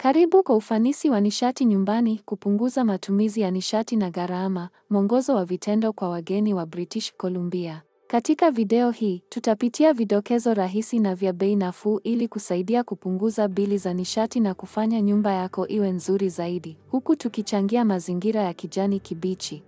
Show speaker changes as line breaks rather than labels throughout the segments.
Karibu kwa ufanisi wa nishati nyumbani, kupunguza matumizi ya nishati na gharama, mwongozo wa vitendo kwa wageni wa British Columbia. Katika video hii, tutapitia vidokezo rahisi na vya bei nafuu ili kusaidia kupunguza bili za nishati na kufanya nyumba yako iwe nzuri zaidi, huku tukichangia mazingira ya kijani kibichi.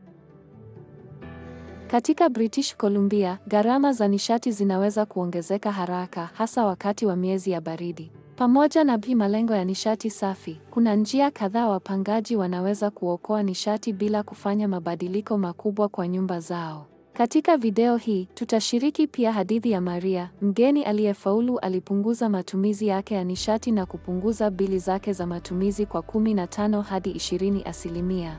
Katika British Columbia, gharama za nishati zinaweza kuongezeka haraka, hasa wakati wa miezi ya baridi. Pamoja na malengo ya nishati safi, kuna njia kadhaa wapangaji wanaweza kuokoa nishati bila kufanya mabadiliko makubwa kwa nyumba zao. Katika video hii, tutashiriki pia hadithi ya Maria, mgeni aliyefaulu alipunguza matumizi yake ya nishati na kupunguza bili zake za matumizi kwa 15 hadi 20%.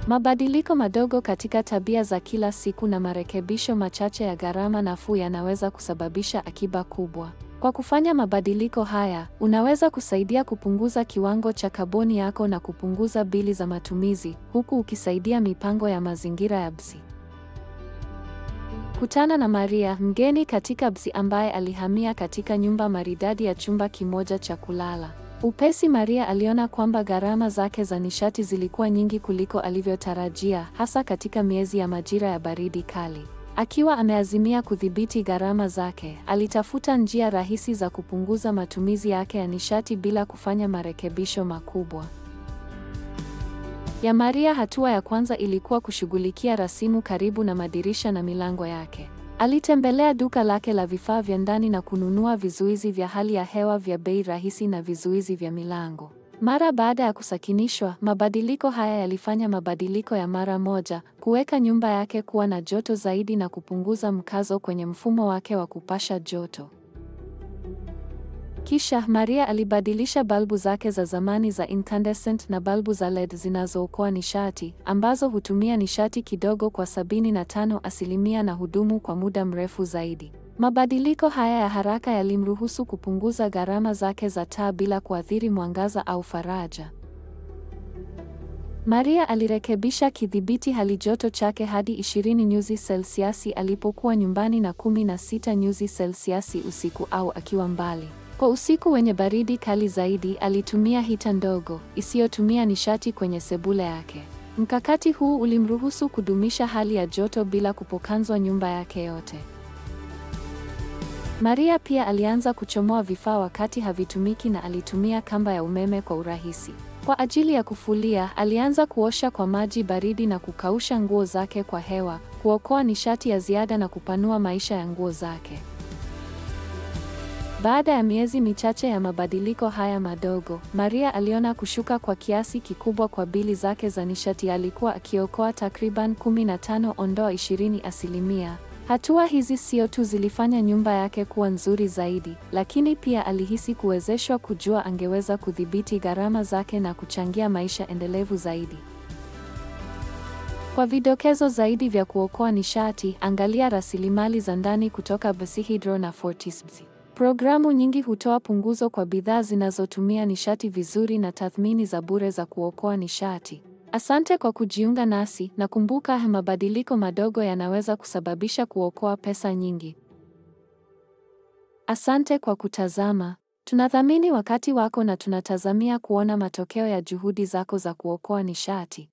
Mabadiliko madogo katika tabia za kila siku na marekebisho machache ya gharama nafuu yanaweza kusababisha akiba kubwa. Kwa kufanya mabadiliko haya, unaweza kusaidia kupunguza kiwango cha kaboni yako na kupunguza bili za matumizi, huku ukisaidia mipango ya mazingira ya BC. Kutana na Maria, mgeni katika BC ambaye alihamia katika nyumba maridadi ya chumba kimoja cha kulala. Upesi Maria aliona kwamba gharama zake za nishati zilikuwa nyingi kuliko alivyotarajia, hasa katika miezi ya majira ya baridi kali. Akiwa ameazimia kudhibiti gharama zake, alitafuta njia rahisi za kupunguza matumizi yake ya nishati bila kufanya marekebisho makubwa. Ya Maria, hatua ya kwanza ilikuwa kushughulikia rasimu karibu na madirisha na milango yake. Alitembelea duka lake la vifaa vya ndani na kununua vizuizi vya hali ya hewa vya bei rahisi na vizuizi vya milango. Mara baada ya kusakinishwa, mabadiliko haya yalifanya mabadiliko ya mara moja, kuweka nyumba yake kuwa na joto zaidi na kupunguza mkazo kwenye mfumo wake wa kupasha joto. Kisha, Maria alibadilisha balbu zake za zamani za incandescent na balbu za LED zinazookoa nishati, ambazo hutumia nishati kidogo kwa 75% na hudumu kwa muda mrefu zaidi. Mabadiliko haya ya haraka yalimruhusu kupunguza gharama zake za taa bila kuathiri mwangaza au faraja. Maria alirekebisha kidhibiti halijoto chake hadi 20 nyuzi selsiasi alipokuwa nyumbani na 16 nyuzi selsiasi usiku au akiwa mbali. Kwa usiku wenye baridi kali zaidi, alitumia hita ndogo, isiyotumia nishati kwenye sebule yake. Mkakati huu ulimruhusu kudumisha hali ya joto bila kupokanzwa nyumba yake yote. Maria pia alianza kuchomoa vifaa wakati havitumiki na alitumia kamba ya umeme kwa urahisi. Kwa ajili ya kufulia, alianza kuosha kwa maji baridi na kukausha nguo zake kwa hewa, kuokoa nishati ya ziada na kupanua maisha ya nguo zake. Baada ya miezi michache ya mabadiliko haya madogo, Maria aliona kushuka kwa kiasi kikubwa kwa bili zake za nishati. Alikuwa akiokoa takriban 15–20%. Hatua hizi sio tu zilifanya nyumba yake kuwa nzuri zaidi, lakini pia alihisi kuwezeshwa kujua angeweza kudhibiti gharama zake na kuchangia maisha endelevu zaidi. Kwa vidokezo zaidi vya kuokoa nishati, angalia rasilimali za ndani kutoka BC Hydro na FortisBC. Programu nyingi hutoa punguzo kwa bidhaa zinazotumia nishati vizuri na tathmini za bure za kuokoa nishati. Asante kwa kujiunga nasi, na kumbuka, mabadiliko madogo yanaweza kusababisha kuokoa pesa nyingi. Asante kwa kutazama. Tunathamini wakati wako na tunatazamia kuona matokeo ya juhudi zako za kuokoa nishati.